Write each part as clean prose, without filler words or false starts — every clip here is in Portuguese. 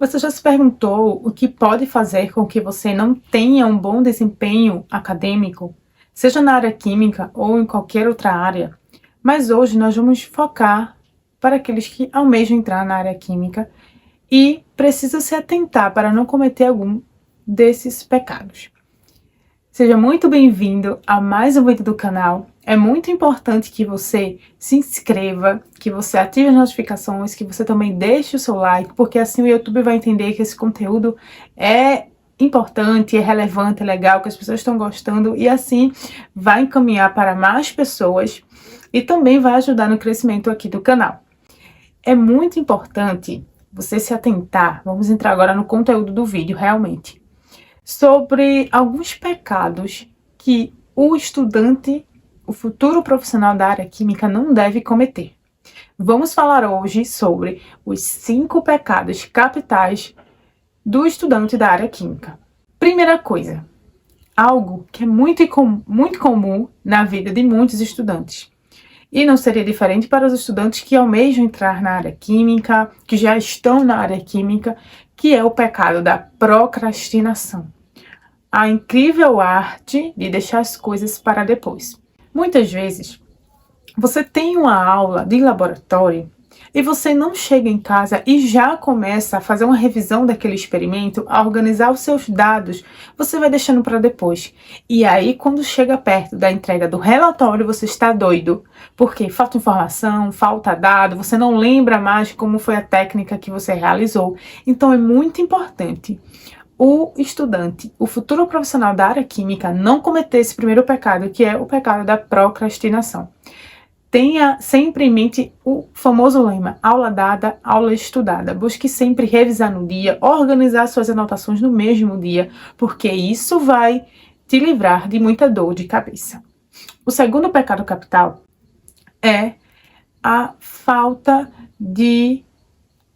Você já se perguntou o que pode fazer com que você não tenha um bom desempenho acadêmico, seja na área química ou em qualquer outra área? Mas hoje nós vamos focar para aqueles que almejam entrar na área química e precisam se atentar para não cometer algum desses pecados. Seja muito bem-vindo a mais um vídeo do canal. É muito importante que você se inscreva, que você ative as notificações, que você também deixe o seu like, porque assim o YouTube vai entender que esse conteúdo é importante, é relevante, é legal, que as pessoas estão gostando e assim vai encaminhar para mais pessoas e também vai ajudar no crescimento aqui do canal. É muito importante você se atentar, vamos entrar agora no conteúdo do vídeo realmente, sobre alguns pecados que o estudante, o futuro profissional da área química não deve cometer. Vamos falar hoje sobre os 5 pecados capitais do estudante da área química. Primeira coisa, algo que é muito comum na vida de muitos estudantes. E não seria diferente para os estudantes que almejam entrar na área química, que já estão na área química, que é o pecado da procrastinação. A incrível arte de deixar as coisas para depois. Muitas vezes, você tem uma aula de laboratório e você não chega em casa e já começa a fazer uma revisão daquele experimento, a organizar os seus dados, você vai deixando para depois. E aí, quando chega perto da entrega do relatório, você está doido, porque falta informação, falta dado, você não lembra mais como foi a técnica que você realizou. Então, é muito importante o estudante, o futuro profissional da área química, não cometer esse primeiro pecado, que é o pecado da procrastinação. Tenha sempre em mente o famoso lema, aula dada, aula estudada. Busque sempre revisar no dia, organizar suas anotações no mesmo dia, porque isso vai te livrar de muita dor de cabeça. O segundo pecado capital é a falta de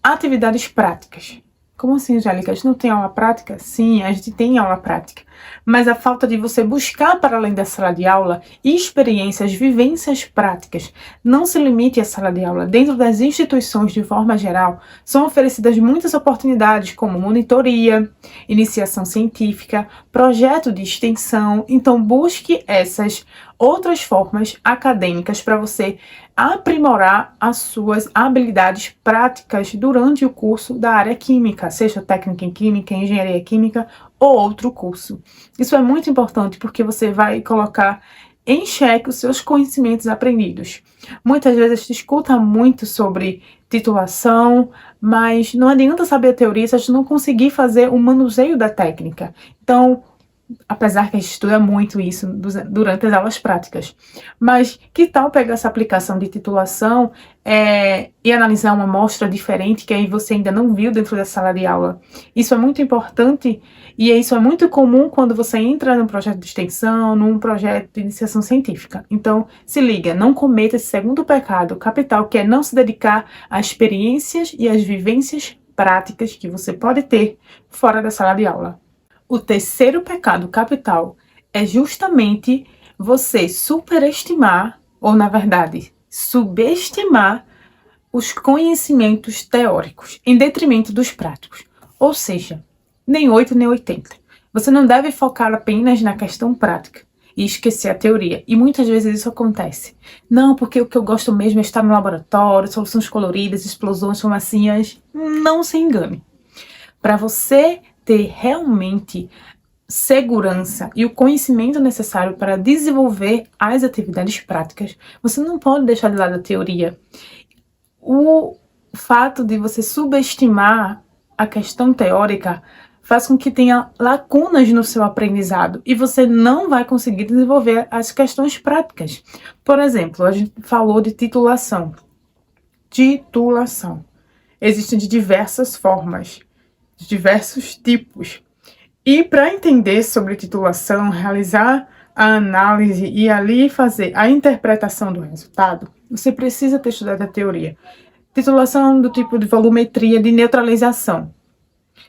atividades práticas. Como assim, Angélica? A gente não tem aula prática? Sim, a gente tem aula prática. Mas a falta de você buscar para além da sala de aula experiências, vivências práticas. Não se limite à sala de aula. Dentro das instituições, de forma geral, são oferecidas muitas oportunidades, como monitoria, iniciação científica, projeto de extensão. Então, busque essas outras formas acadêmicas para você aprimorar as suas habilidades práticas durante o curso da área química, seja técnica em química, engenharia química ou outro curso. Isso é muito importante porque você vai colocar em xeque os seus conhecimentos aprendidos. Muitas vezes se escuta muito sobre titulação, mas não adianta saber a teoria se a gente não conseguir fazer o manuseio da técnica. Então, apesar que a gente estuda muito isso durante as aulas práticas. Mas que tal pegar essa aplicação de titulação e analisar uma amostra diferente que aí você ainda não viu dentro da sala de aula? Isso é muito importante e isso é muito comum quando você entra num projeto de extensão, num projeto de iniciação científica. Então, se liga, não cometa esse segundo pecado capital, que é não se dedicar às experiências e às vivências práticas que você pode ter fora da sala de aula. O terceiro pecado capital é justamente você superestimar, ou na verdade, subestimar os conhecimentos teóricos em detrimento dos práticos. Ou seja, nem 8 nem 80. Você não deve focar apenas na questão prática e esquecer a teoria. E muitas vezes isso acontece. Não, porque o que eu gosto mesmo é estar no laboratório, soluções coloridas, explosões, fumacinhas. Não se engane. Para você ter realmente segurança e o conhecimento necessário para desenvolver as atividades práticas, você não pode deixar de lado a teoria. O fato de você subestimar a questão teórica faz com que tenha lacunas no seu aprendizado e você não vai conseguir desenvolver as questões práticas. Por exemplo, a gente falou de titulação. Titulação. Existem de diversas formas, de diversos tipos. E para entender sobre titulação, realizar a análise e ali fazer a interpretação do resultado, você precisa ter estudado a teoria. Titulação do tipo de volumetria de neutralização.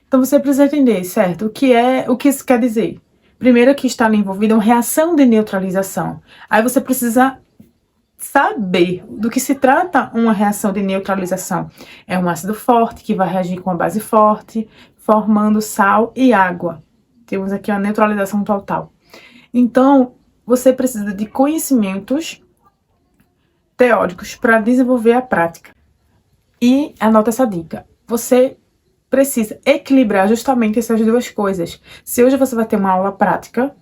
Então você precisa entender, certo? O que isso quer dizer? Primeiro que está ali envolvida uma reação de neutralização. Aí você precisa saber do que se trata uma reação de neutralização. É um ácido forte que vai reagir com a base forte, formando sal e água. Temos aqui a neutralização total. Então, você precisa de conhecimentos teóricos para desenvolver a prática. E anota essa dica. Você precisa equilibrar justamente essas duas coisas. Se hoje você vai ter uma aula prática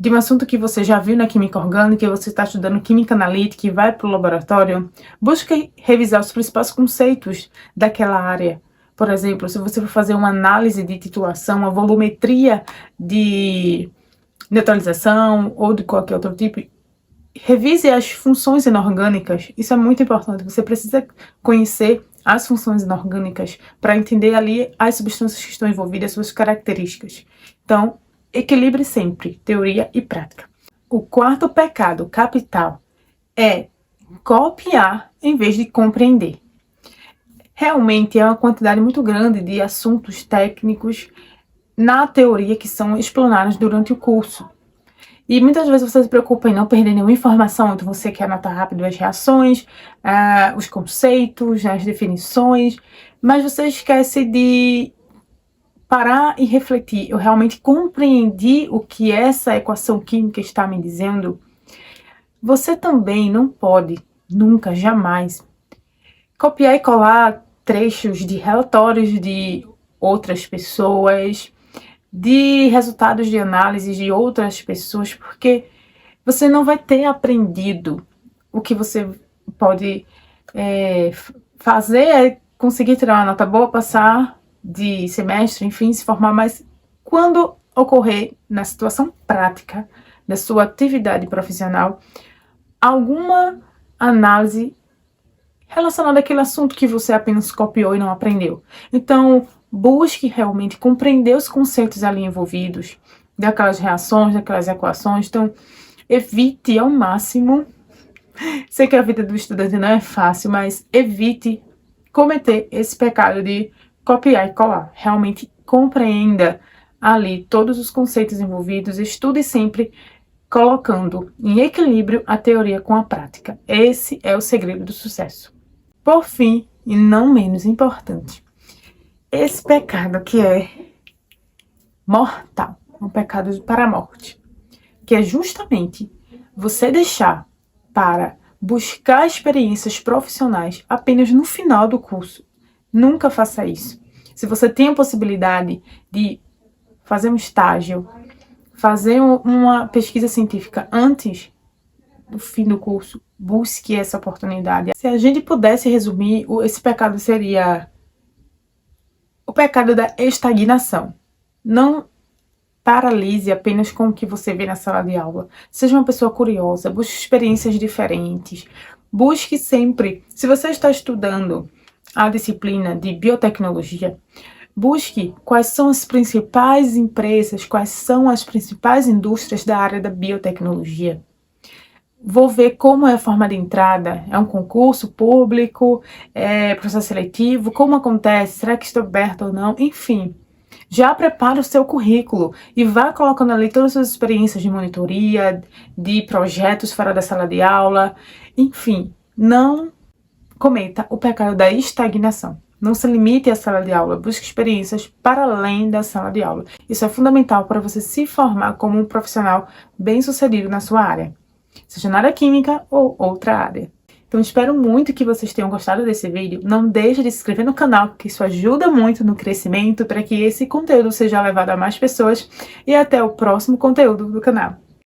de um assunto que você já viu na química orgânica, e você está estudando química analítica e vai para o laboratório, busque revisar os principais conceitos daquela área. Por exemplo, se você for fazer uma análise de titulação, uma volumetria de neutralização ou de qualquer outro tipo, revise as funções inorgânicas. Isso é muito importante. Você precisa conhecer as funções inorgânicas para entender ali as substâncias que estão envolvidas, suas características. Então, equilibre sempre teoria e prática. O quarto pecado capital é copiar em vez de compreender. Realmente é uma quantidade muito grande de assuntos técnicos na teoria que são explanados durante o curso. E muitas vezes você se preocupa em não perder nenhuma informação, então você quer anotar rápido as reações, os conceitos, as definições, mas você esquece de parar e refletir. Eu realmente compreendi o que essa equação química está me dizendo? Você também não pode, nunca, jamais, copiar e colar trechos de relatórios de outras pessoas, de resultados de análise de outras pessoas, porque você não vai ter aprendido. O que você pode fazer é conseguir tirar uma nota boa, passar de semestre, enfim, se formar, mas quando ocorrer na situação prática da sua atividade profissional, alguma análise relacionada àquele assunto que você apenas copiou e não aprendeu. Então, busque realmente compreender os conceitos ali envolvidos, daquelas reações, daquelas equações. Então, evite ao máximo, sei que a vida do estudante não é fácil, mas evite cometer esse pecado de copiar e colar. Realmente compreenda ali todos os conceitos envolvidos, estude sempre colocando em equilíbrio a teoria com a prática. Esse é o segredo do sucesso. Por fim, e não menos importante, esse pecado que é mortal, um pecado para a morte, que é justamente você deixar para buscar experiências profissionais apenas no final do curso. Nunca faça isso. Se você tem a possibilidade de fazer um estágio, fazer uma pesquisa científica antes do fim do curso, busque essa oportunidade. Se a gente pudesse resumir, esse pecado seria o pecado da estagnação. Não paralise apenas com o que você vê na sala de aula. Seja uma pessoa curiosa, busque experiências diferentes. Busque sempre, se você está estudando a disciplina de biotecnologia, busque quais são as principais empresas, quais são as principais indústrias da área da biotecnologia. Vou ver como é a forma de entrada, é um concurso público, é processo seletivo, como acontece, será que estou aberto ou não, enfim. Já prepara o seu currículo e vá colocando ali todas as suas experiências de monitoria, de projetos fora da sala de aula, enfim, não cometa o pecado da estagnação. Não se limite à sala de aula, busque experiências para além da sala de aula. Isso é fundamental para você se formar como um profissional bem-sucedido na sua área, seja na área química ou outra área. Então, espero muito que vocês tenham gostado desse vídeo. Não deixe de se inscrever no canal, porque isso ajuda muito no crescimento, para que esse conteúdo seja levado a mais pessoas. E até o próximo conteúdo do canal.